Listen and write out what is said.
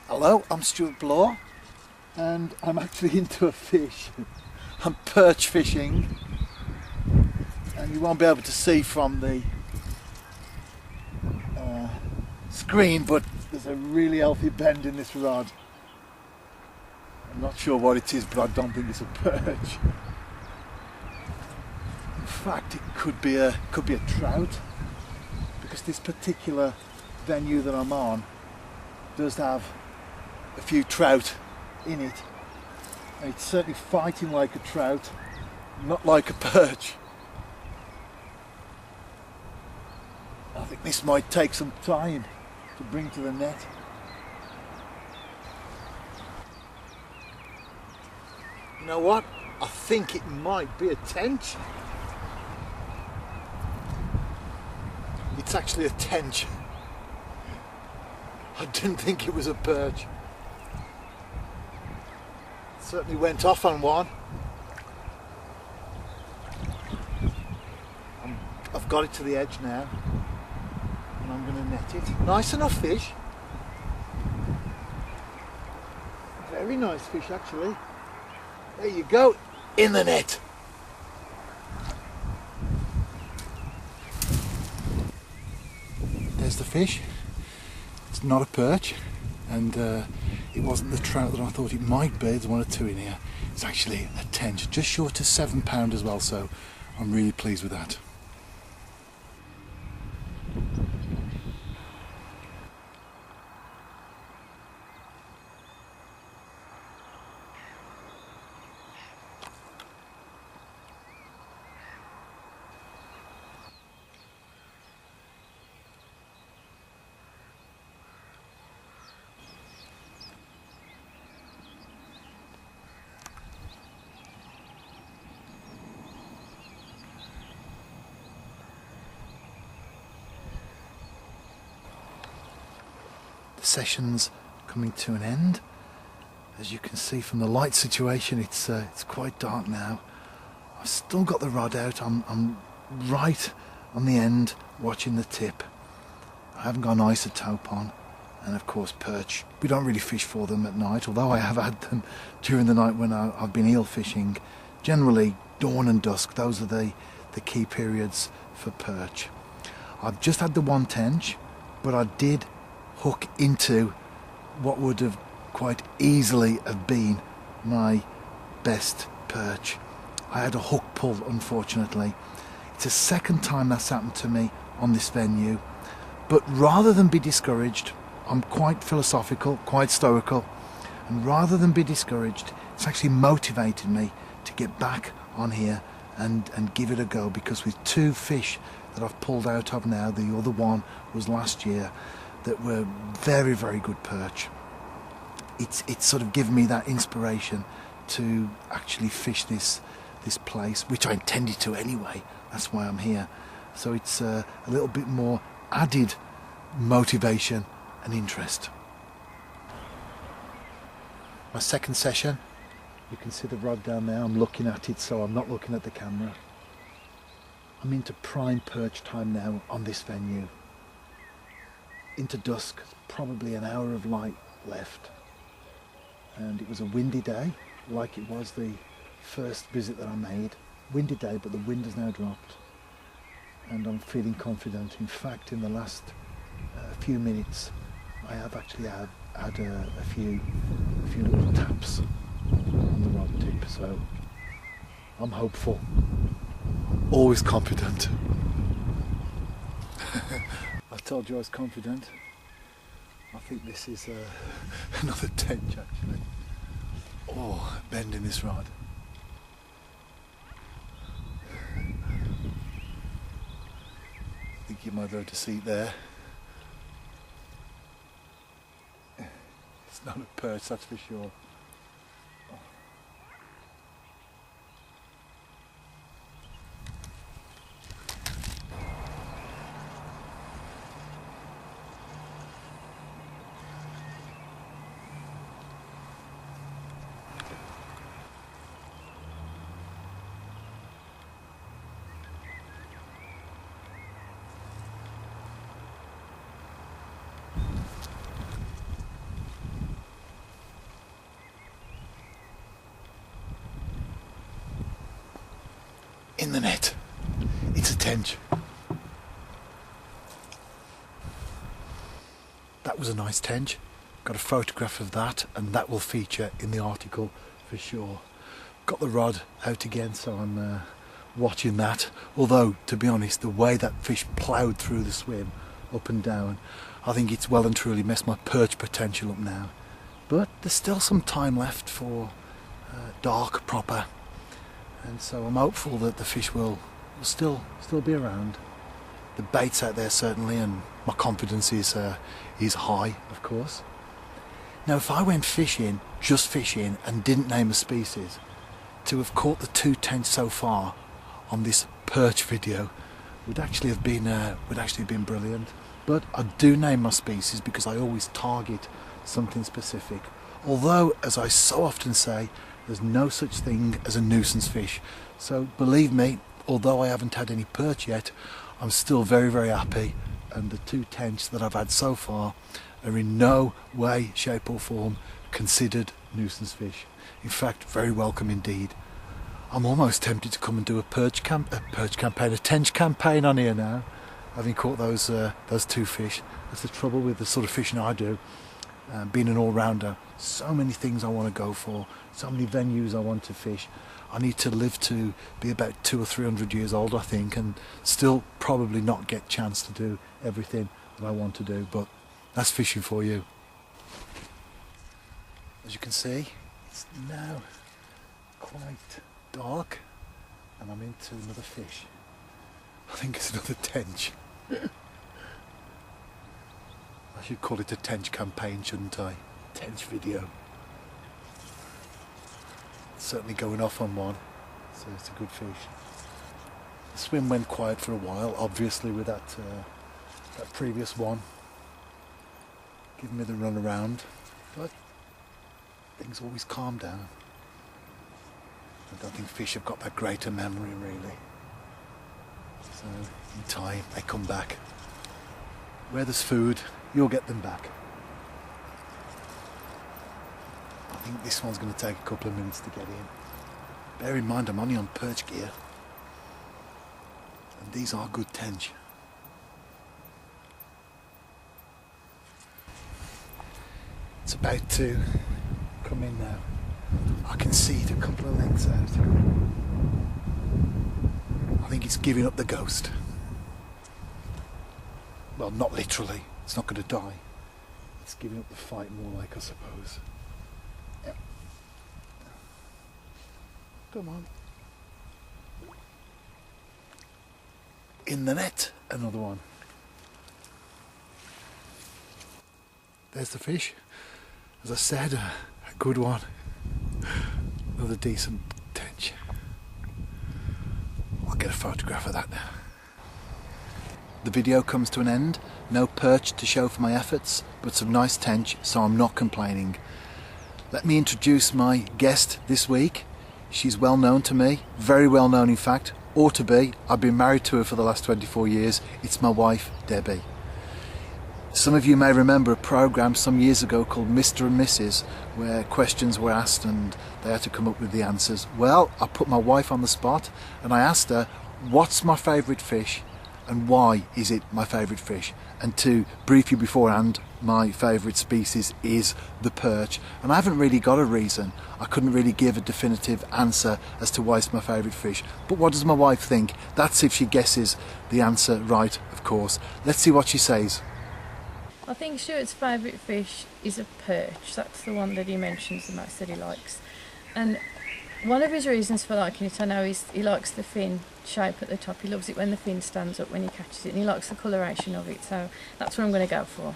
Hello, I'm Stuart Bloor and I'm actually into a fish. I'm perch fishing and you won't be able to see from the screen, but there's a really healthy bend in this rod. I'm not sure what it is, but I don't think it's a perch. In fact, it could be a trout, because this particular venue that I'm on does have a few trout in it, and it's certainly fighting like a trout, not like a perch. I think this might take some time to bring to the net. You know what? I think it might be a tench. It's actually a tench. I didn't think it was a perch. Certainly went off on one. I've got it to the edge now and I'm going to net it. Nice enough fish. Very nice fish actually. There you go, in the net. There's the fish. It's not a perch, and it wasn't the trout that I thought it might be. There's one or two in here. It's actually a tench, just short of £7 as well, so I'm really pleased with that. Session's coming to an end. As you can see from the light situation, it's quite dark now. I've still got the rod out. I'm right on the end watching the tip. I haven't got an isotope on, and of course perch. We don't really fish for them at night, although I have had them during the night when I've been eel fishing. Generally dawn and dusk, those are the key periods for perch. I've just had the one tench, but I did hook into what would have quite easily have been my best perch. I had a hook pull, unfortunately. It's the second time that's happened to me on this venue, but rather than be discouraged, I'm quite philosophical, quite stoical, and rather than be discouraged, it's actually motivated me to get back on here and give it a go, because with two fish that I've pulled out of now, the other one was last year, that were very, very good perch. It's sort of given me that inspiration to actually fish this place, which I intended to anyway. That's why I'm here. So it's a little bit more added motivation and interest. My second session, you can see the rod down there. I'm looking at it, so I'm not looking at the camera. I'm into prime perch time now on this venue. Into dusk, probably an hour of light left, and it was a windy day, like it was the first visit that I made. Windy day, but the wind has now dropped, and I'm feeling confident. In fact, in the last few minutes, I have actually had a few little taps on the rod tip, so I'm hopeful, always confident. I told you I was confident. I think this is another tench actually. Oh, bend in this rod. I think you might be able to see it there. It's not a perch, that's for sure. in the net. It's a tench. That was a nice tench. Got a photograph of that, and that will feature in the article for sure. Got the rod out again, so I'm watching that. Although, to be honest, the way that fish ploughed through the swim, up and down, I think it's well and truly messed my perch potential up now. But there's still some time left for dark proper, and so I'm hopeful that the fish will still be around. The bait's out there certainly, and my confidence is high, of course. Now, if I went fishing, just fishing, and didn't name a species, to have caught the 2 tench so far on this perch video would actually have been brilliant. But I do name my species because I always target something specific. Although, as I so often say, there's no such thing as a nuisance fish. So believe me, although I haven't had any perch yet, I'm still very, very happy, and the 2 tench that I've had so far are in no way, shape or form considered nuisance fish. In fact, very welcome indeed. I'm almost tempted to come and do a tench campaign on here now, having caught those 2 fish. That's the trouble with the sort of fishing I do, being an all-rounder. So many things I want to go for, so many venues I want to fish. I need to live to be about 200 or 300 years old, I think, and still probably not get a chance to do everything that I want to do, but that's fishing for you. As you can see, it's now quite dark, and I'm into another fish. I think it's another tench. I should call it a tench campaign, shouldn't I? Tench video. Certainly going off on one, so it's a good fish. The swim went quiet for a while, obviously, with that previous one giving me the run around, but things always calm down. I don't think fish have got that great a memory, really. So in time they come back. Where there's food, you'll get them back. I think this one's going to take a couple of minutes to get in. Bear in mind I'm only on perch gear, and these are good tench. It's about to come in now. I can see it a couple of lengths out. I think it's giving up the ghost. Well, not literally, it's not going to die. It's giving up the fight more like, I suppose. Yep. Come on. In the net, another one. There's the fish. As I said, a good one. Another decent tench. I'll get a photograph of that now. The video comes to an end. No perch to show for my efforts, but some nice tench, so I'm not complaining. Let me introduce my guest this week. She's well known to me, very well known in fact, ought to be. I've been married to her for the last 24 years. It's my wife, Debbie. Some of you may remember a programme some years ago called Mr. and Mrs, where questions were asked and they had to come up with the answers. Well, I put my wife on the spot and I asked her, what's my favourite fish and why is it my favourite fish? And to brief you beforehand, my favourite species is the perch, and I haven't really got a reason. I couldn't really give a definitive answer as to why it's my favourite fish. But what does my wife think? That's if she guesses the answer right, of course. Let's see what she says. I think Stuart's favourite fish is a perch. That's the one that he mentions the most that he likes. And one of his reasons for liking it, I know, is he likes the fin shape at the top. He loves it when the fin stands up when he catches it, and he likes the coloration of it, so that's what I'm going to go for.